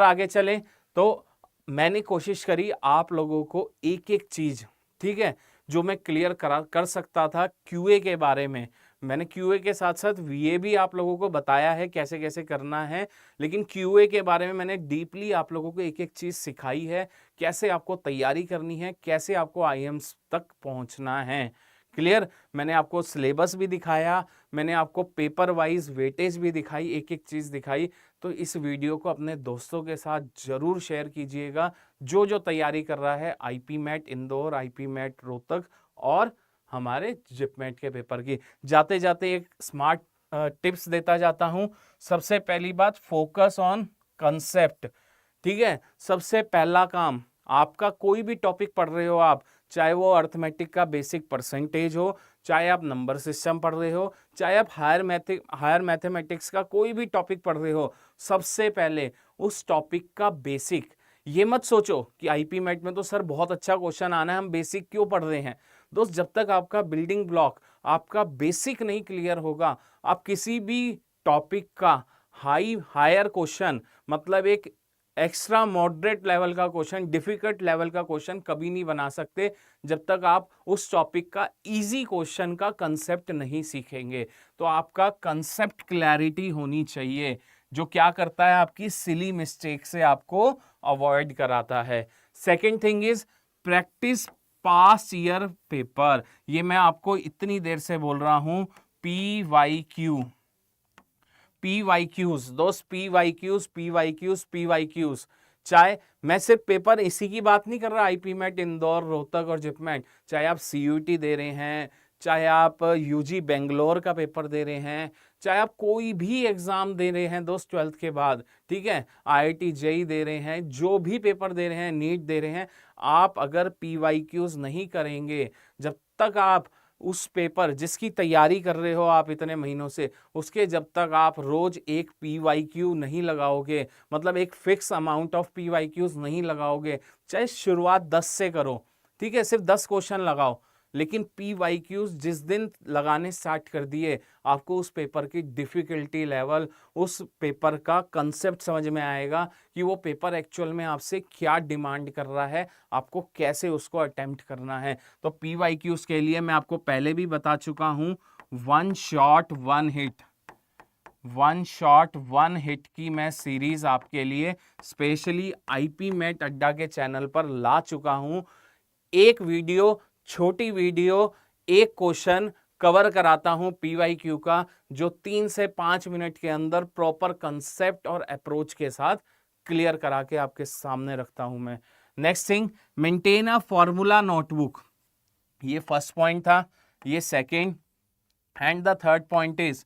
आगे चलें तो मैंने कोशिश करी आप लोगों को एक एक चीज, ठीक है, जो मैं क्लियर कर सकता था क्यूए के बारे में। मैंने क्यूए के साथ साथ वीए भी आप लोगों को बताया है कैसे कैसे करना है, लेकिन क्यूए के बारे में मैंने डीपली आप लोगों को एक एक चीज सिखाई है, कैसे आपको तैयारी करनी है, कैसे आपको आईएम्स तक पहुंचना है। क्लियर? मैंने आपको सिलेबस भी दिखाया, मैंने आपको पेपर वाइज वेटेज भी दिखाई, एक एक चीज दिखाई। तो इस वीडियो को अपने दोस्तों के साथ जरूर शेयर कीजिएगा, जो जो तैयारी कर रहा है IP MAT Indore, IP MAT Rohtak और हमारे जिपमेट के पेपर की। जाते जाते एक स्मार्ट टिप्स देता जाता हूं। सबसे पहली बात, फोकस ऑन कंसेप्ट। ठीक है, सबसे पहला काम, आपका कोई भी टॉपिक पढ़ रहे हो आप, चाहे वो अर्थमेटिक का बेसिक परसेंटेज हो, चाहे आप नंबर सिस्टम पढ़ रहे हो, चाहे आप हायर मैथमेटिक्स का कोई भी टॉपिक पढ़ रहे हो, सबसे पहले उस टॉपिक का बेसिक। ये मत सोचो कि आईपी मैट में तो सर बहुत अच्छा क्वेश्चन आना है, हम बेसिक क्यों पढ़ रहे हैं। दोस्त, जब तक आपका बिल्डिंग ब्लॉक, आपका बेसिक नहीं क्लियर होगा, आप किसी भी टॉपिक का हायर क्वेश्चन, मतलब एक एक्स्ट्रा मॉडरेट लेवल का क्वेश्चन, डिफिकल्ट लेवल का क्वेश्चन कभी नहीं बना सकते जब तक आप उस टॉपिक का इजी क्वेश्चन का कंसेप्ट नहीं सीखेंगे। तो आपका कंसेप्ट क्लैरिटी होनी चाहिए, जो क्या करता है, आपकी सिली मिस्टेक से आपको अवॉइड कराता है। Second thing is practice past year paper. ये मैं आपको इतनी देर से बोल रहा हूं, पीवाईक्यूज दोस्त, पीवाईक्यूज। चाहे मैं सिर्फ पेपर इसी की बात नहीं कर रहा, आईपी मैट इंदौर, रोहतक और जिपमेट, चाहे आप सीयूटी दे रहे हैं, चाहे आप यूजी बेंगलोर का पेपर दे रहे हैं, चाहे आप कोई भी एग्जाम दे रहे हैं दोस्त 12th के बाद, ठीक है, आईआईटी जेई दे रहे हैं, जो भी पेपर दे रहे हैं, नीट दे रहे हैं, आप अगर पीवाईक्यूज नहीं करेंगे, जब तक आप उस पेपर जिसकी तैयारी कर रहे हो आप इतने महीनों से, उसके जब तक आप रोज एक पीवाईक्यू नहीं लगाओगे, मतलब एक फिक्स अमाउंट ऑफ पीवाईक्यूज नहीं लगाओगे, चाहे शुरुआत 10 से करो, ठीक है, सिर्फ 10 क्वेश्चन लगाओ, लेकिन पीवाईक्यूज जिस दिन लगाने स्टार्ट कर दिए, आपको उस पेपर की डिफिकल्टी लेवल, उस पेपर का कंसेप्ट समझ में आएगा कि वो पेपर एक्चुअल में आपसे क्या डिमांड कर रहा है, आपको कैसे उसको अटेम्प्ट करना है। तो पीवाईक्यूज के लिए मैं आपको पहले भी बता चुका हूं, वन शॉट वन हिट की मैं सीरीज आपके लिए स्पेशली आईपी मैट अड्डा के चैनल पर ला चुका हूं। एक वीडियो, छोटी वीडियो, एक क्वेश्चन कवर कराता हूं पीवाईक्यू का, जो 3 से 5 मिनट के अंदर प्रॉपर कंसेप्ट और अप्रोच के साथ क्लियर करा के आपके सामने रखता हूं मैं। Next thing, maintain a formula notebook. ये फर्स्ट पॉइंट था, ये second, and the third point is,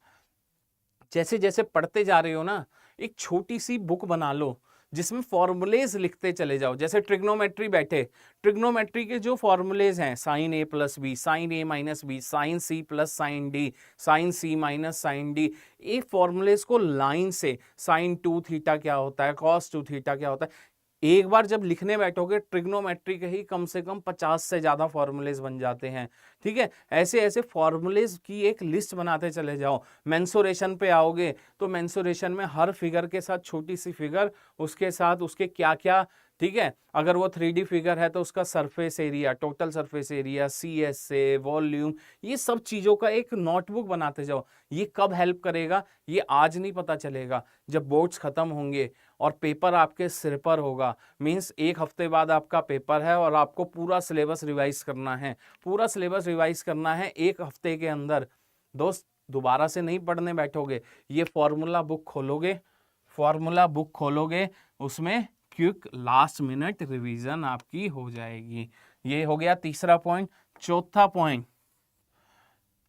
जैसे जैसे पढ़ते जा रहे हो ना, एक छोटी सी बुक बना लो जिसमें फॉर्मूलेज लिखते चले जाओ। जैसे ट्रिग्नोमेट्री बैठे, ट्रिग्नोमेट्री के जो फॉर्मूलेज हैं, sine A plus B, sine A minus B, sine C plus sine D, sine C minus sine D, ये फॉर्मूलेज को लाइन से, साइन 2 थीटा क्या होता है, कॉस 2 थीटा क्या होता है, एक बार जब लिखने बैठोगे, ट्रिग्नोमेट्री के ही कम से कम 50 से ज्यादा फॉर्मूलेज बन जाते हैं। ठीक है, ऐसे ऐसे फॉर्मूलेज की एक लिस्ट बनाते चले जाओ। मेंसुरेशन पे आओगे तो मेंसुरेशन में हर फिगर के साथ छोटी सी फिगर, उसके साथ उसके क्या क्या, ठीक है, अगर वो 3D फिगर है तो उसका surface area, total surface area, CSA, volume, ये सब चीजों का एक नोटबुक बनाते जाओ। ये कब हेल्प करेगा, ये आज नहीं पता चलेगा, जब बोर्ड्स खत्म होंगे और पेपर आपके सिर पर होगा, मींस एक हफ्ते बाद आपका पेपर है और आपको पूरा सिलेबस रिवाइज करना है, पूरा सिलेबस रिवाइज करना है एक हफ्ते के अंदर। दोस्त, दोबारा से नहीं पढ़ने बैठोगे, ये फॉर्मूला बुक खोलोगे, उसमें क्विक लास्ट मिनट रिवीजन आपकी हो जाएगी। ये हो गया तीसरा पॉइंट। चौथा point,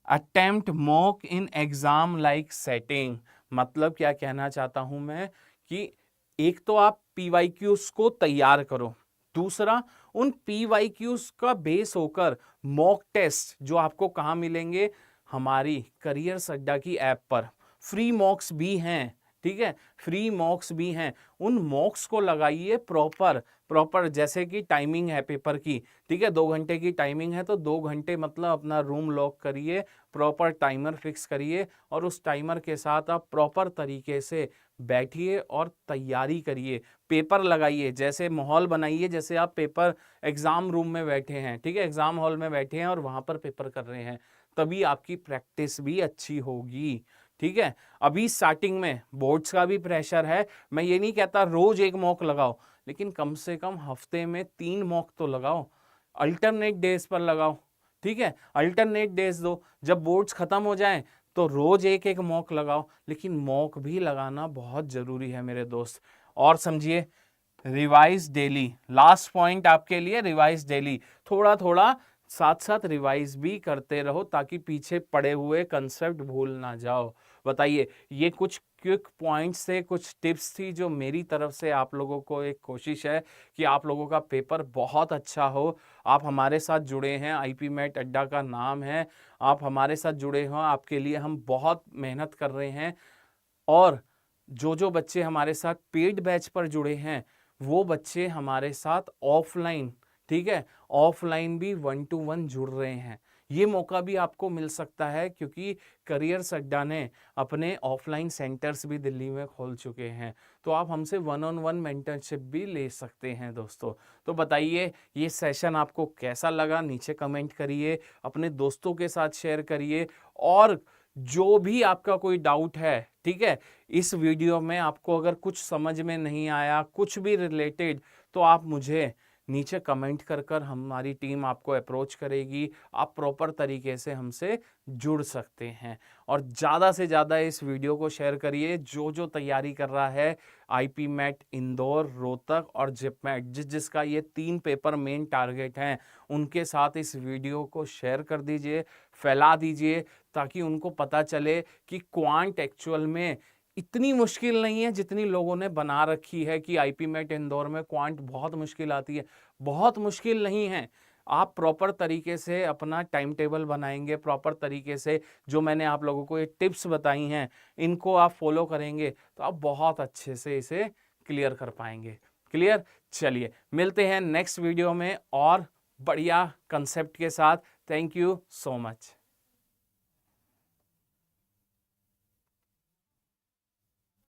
attempt mock in exam like setting. मतलब क्या कहना चाहता हूं मैं, कि एक तो आप पीवाईक्यूज को तैयार करो, दूसरा उन पीवाईक्यूज का बेस होकर मॉक टेस्ट जो आपको कहां मिलेंगे, हमारी करियर्स अड्डा की ऐप पर फ्री मॉक्स भी हैं। ठीक है, फ्री मॉक्स भी हैं, उन मॉक्स को लगाइए प्रॉपर जैसे कि टाइमिंग है पेपर की, ठीक है, 2 घंटे की टाइमिंग है तो 2 घंटे मतलब अपना रूम लॉक करिए, प्रॉपर टाइमर फिक्स करिए और उस टाइमर के साथ आप प्रॉपर तरीके से बैठिए और तैयारी करिए, पेपर लगाइए, जैसे माहौल बनाइए जैसे आप पेपर एग्जाम रूम में बैठे हैं, ठीक है, एग्जाम हॉल में बैठे हैं और वहां पर पेपर कर रहे हैं, तभी आपकी प्रैक्टिस भी अच्छी होगी। ठीक है, अभी स्टार्टिंग में बोर्ड्स का भी प्रेशर है, मैं ये नहीं कहता रोज एक मॉक लगाओ, लेकिन कम से कम हफ्ते में 3 मॉक तो लगाओ, अल्टरनेट डेज पर लगाओ। ठीक है, अल्टरनेट डेज दो, जब बोर्ड्स खत्म हो जाएं तो रोज एक एक मॉक लगाओ, लेकिन मॉक भी लगाना बहुत जरूरी है मेरे दोस्त। और समझिए, रिवाइज डेली, लास्ट पॉइंट आपके लिए, रिवाइज डेली, थोड़ा थोड़ा साथ साथ रिवाइज भी करते रहो ताकि पीछे पड़े हुए कंसेप्ट भूल ना जाओ। बताइए, ये कुछ क्विक पॉइंट्स थे, कुछ टिप्स थी जो मेरी तरफ से आप लोगों को एक कोशिश है कि आप लोगों का पेपर बहुत अच्छा हो। आप हमारे साथ जुड़े हैं, आईपी मैट अड्डा का नाम है, आप हमारे साथ जुड़े हो, आपके लिए हम बहुत मेहनत कर रहे हैं। और जो बच्चे हमारे साथ पेड बैच पर जुड़े हैं, वो बच्चे हमारे साथ ऑफलाइन, ठीक है, ऑफलाइन भी 1-to-1 जुड़ रहे हैं। ये मौका भी आपको मिल सकता है क्योंकि करियर्स अड्डा ने अपने ऑफलाइन सेंटर्स भी दिल्ली में खोल चुके हैं, तो आप हमसे 1-on-1 मेंटरशिप भी ले सकते हैं दोस्तों। तो बताइए, ये सेशन आपको कैसा लगा, नीचे कमेंट करिए, अपने दोस्तों के साथ शेयर करिए, और जो भी आपका कोई डाउट है, ठीक है, इस वीडियो में आपको अगर कुछ समझ में नहीं आया, कुछ भी रिलेटेड, तो आप मुझे नीचे कमेंट कर हमारी टीम आपको अप्रोच करेगी, आप प्रॉपर तरीके से हमसे जुड़ सकते हैं। और ज़्यादा से ज़्यादा इस वीडियो को शेयर करिए, जो तैयारी कर रहा है आईपी मैट इंदौर, रोहतक और जिप मैट, जिसका ये 3 पेपर मेन टारगेट हैं, उनके साथ इस वीडियो को शेयर कर दीजिए, फैला दीजिए, ताकि उनको पता चले कि क्वांट एक्चुअल में इतनी मुश्किल नहीं है जितनी लोगों ने बना रखी है कि आईपी मैट इंदौर में क्वांट बहुत मुश्किल आती है। बहुत मुश्किल नहीं है। आप प्रॉपर तरीके से अपना टाइम टेबल बनाएंगे, प्रॉपर तरीके से जो मैंने आप लोगों को ये टिप्स बताई हैं, इनको आप फॉलो करेंगे तो आप बहुत अच्छे से इसे क्लियर कर पाएंगे। क्लियर? चलिए, मिलते हैं नेक्स्ट वीडियो में और बढ़िया कंसेप्ट के साथ। Thank you so much.